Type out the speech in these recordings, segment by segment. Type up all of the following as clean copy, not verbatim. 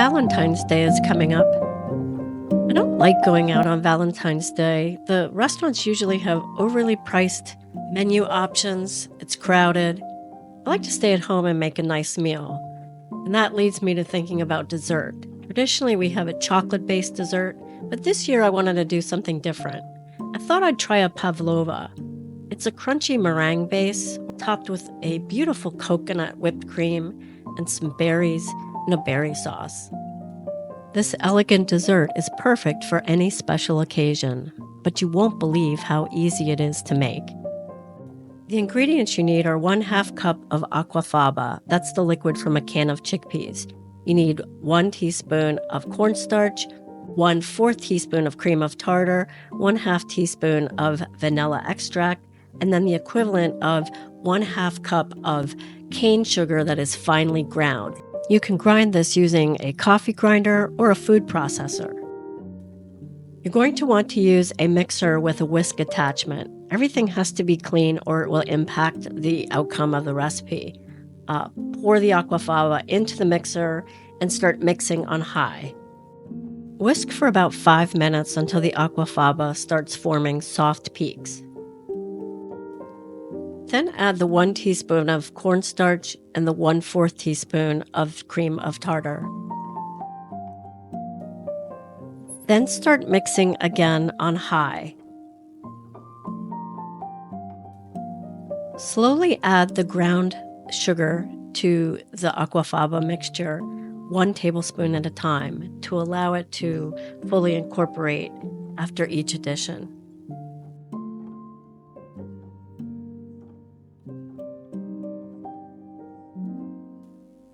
Valentine's Day is coming up. I don't like going out on Valentine's Day. The restaurants usually have overly priced menu options. It's crowded. I like to stay at home and make a nice meal. And that leads me to thinking about dessert. Traditionally, we have a chocolate-based dessert, but this year I wanted to do something different. I thought I'd try a pavlova. It's a crunchy meringue base topped with a beautiful coconut whipped cream and some berries in a berry sauce. This elegant dessert is perfect for any special occasion, but you won't believe how easy it is to make. The ingredients you need are 1/2 cup of aquafaba. That's the liquid from a can of chickpeas. You need 1 teaspoon of cornstarch, 1/4 teaspoon of cream of tartar, 1/2 teaspoon of vanilla extract, and then the equivalent of 1/2 cup of cane sugar that is finely ground. You can grind this using a coffee grinder or a food processor. You're going to want to use a mixer with a whisk attachment. Everything has to be clean or it will impact the outcome of the recipe. Pour the aquafaba into the mixer and start mixing on high. Whisk for about 5 minutes until the aquafaba starts forming soft peaks. Then add the 1 teaspoon of cornstarch and the 1/4 teaspoon of cream of tartar. Then start mixing again on high. Slowly add the ground sugar to the aquafaba mixture, 1 tablespoon at a time, to allow it to fully incorporate after each addition.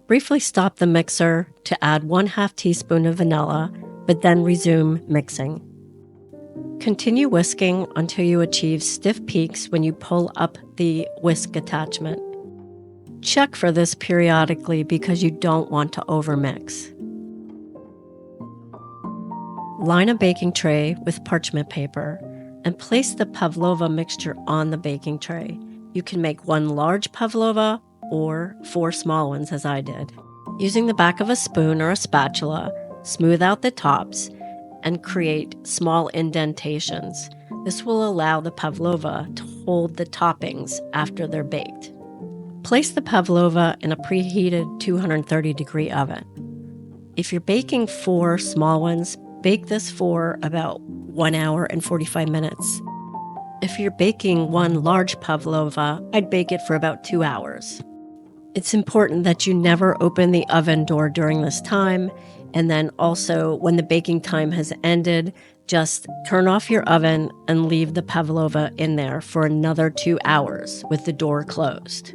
Briefly stop the mixer to add 1/2 teaspoon of vanilla, but then resume mixing. Continue whisking until you achieve stiff peaks when you pull up the whisk attachment. Check for this periodically because you don't want to overmix. Line a baking tray with parchment paper and place the pavlova mixture on the baking tray. You can make 1 large pavlova or 4 small ones as I did. Using the back of a spoon or a spatula, smooth out the tops and create small indentations. This will allow the pavlova to hold the toppings after they're baked. Place the pavlova in a preheated 230-degree oven. If you're baking 4 small ones, bake this for about 1 hour and 45 minutes. If you're baking 1 large pavlova, I'd bake it for about 2 hours. It's important that you never open the oven door during this time, and then also when the baking time has ended, just turn off your oven and leave the pavlova in there for another 2 hours with the door closed.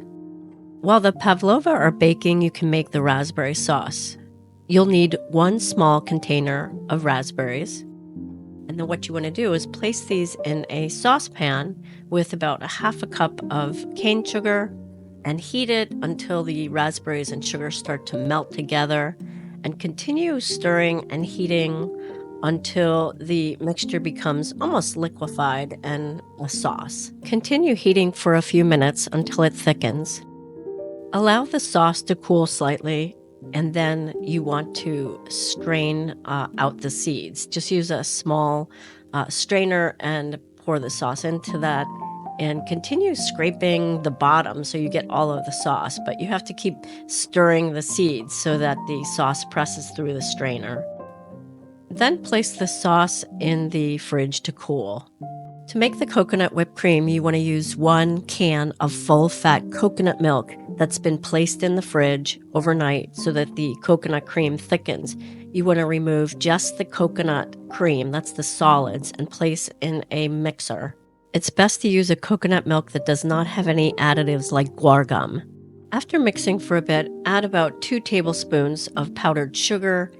While the pavlova are baking, you can make the raspberry sauce. You'll need 1 small container of raspberries. And then what you want to do is place these in a saucepan with about 1/2 cup of cane sugar and heat it until the raspberries and sugar start to melt together, and continue stirring and heating until the mixture becomes almost liquefied and a sauce. Continue heating for a few minutes until it thickens. Allow the sauce to cool slightly, and then you want to strain out the seeds. Just use a small strainer and pour the sauce into that, and continue scraping the bottom so you get all of the sauce, but you have to keep stirring the seeds so that the sauce presses through the strainer. Then place the sauce in the fridge to cool. To make the coconut whipped cream, you want to use 1 can of full-fat coconut milk that's been placed in the fridge overnight so that the coconut cream thickens. You want to remove just the coconut cream, that's the solids, and place in a mixer. It's best to use a coconut milk that does not have any additives like guar gum. After mixing for a bit, add about 2 tablespoons of powdered sugar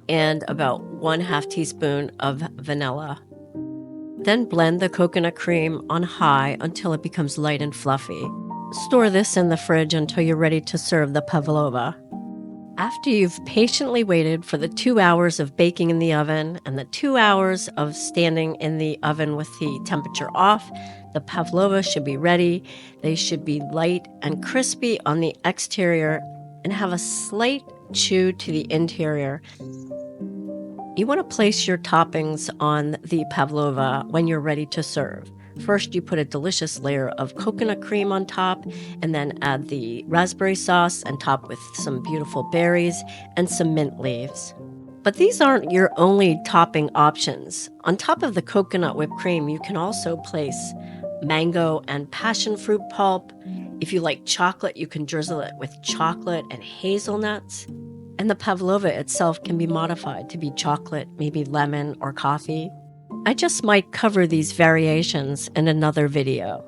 and about 1/2 teaspoon of vanilla. Then blend the coconut cream on high until it becomes light and fluffy. Store this in the fridge until you're ready to serve the pavlova. After you've patiently waited for the 2 hours of baking in the oven and the 2 hours of standing in the oven with the temperature off, the pavlova should be ready. They should be light and crispy on the exterior and have a slight chew to the interior. You want to place your toppings on the pavlova when you're ready to serve. First, you put a delicious layer of coconut cream on top, and then add the raspberry sauce and top with some beautiful berries and some mint leaves. But these aren't your only topping options. On top of the coconut whipped cream, you can also place mango and passion fruit pulp. If you like chocolate, you can drizzle it with chocolate and hazelnuts. And the pavlova itself can be modified to be chocolate, maybe lemon or coffee. I just might cover these variations in another video.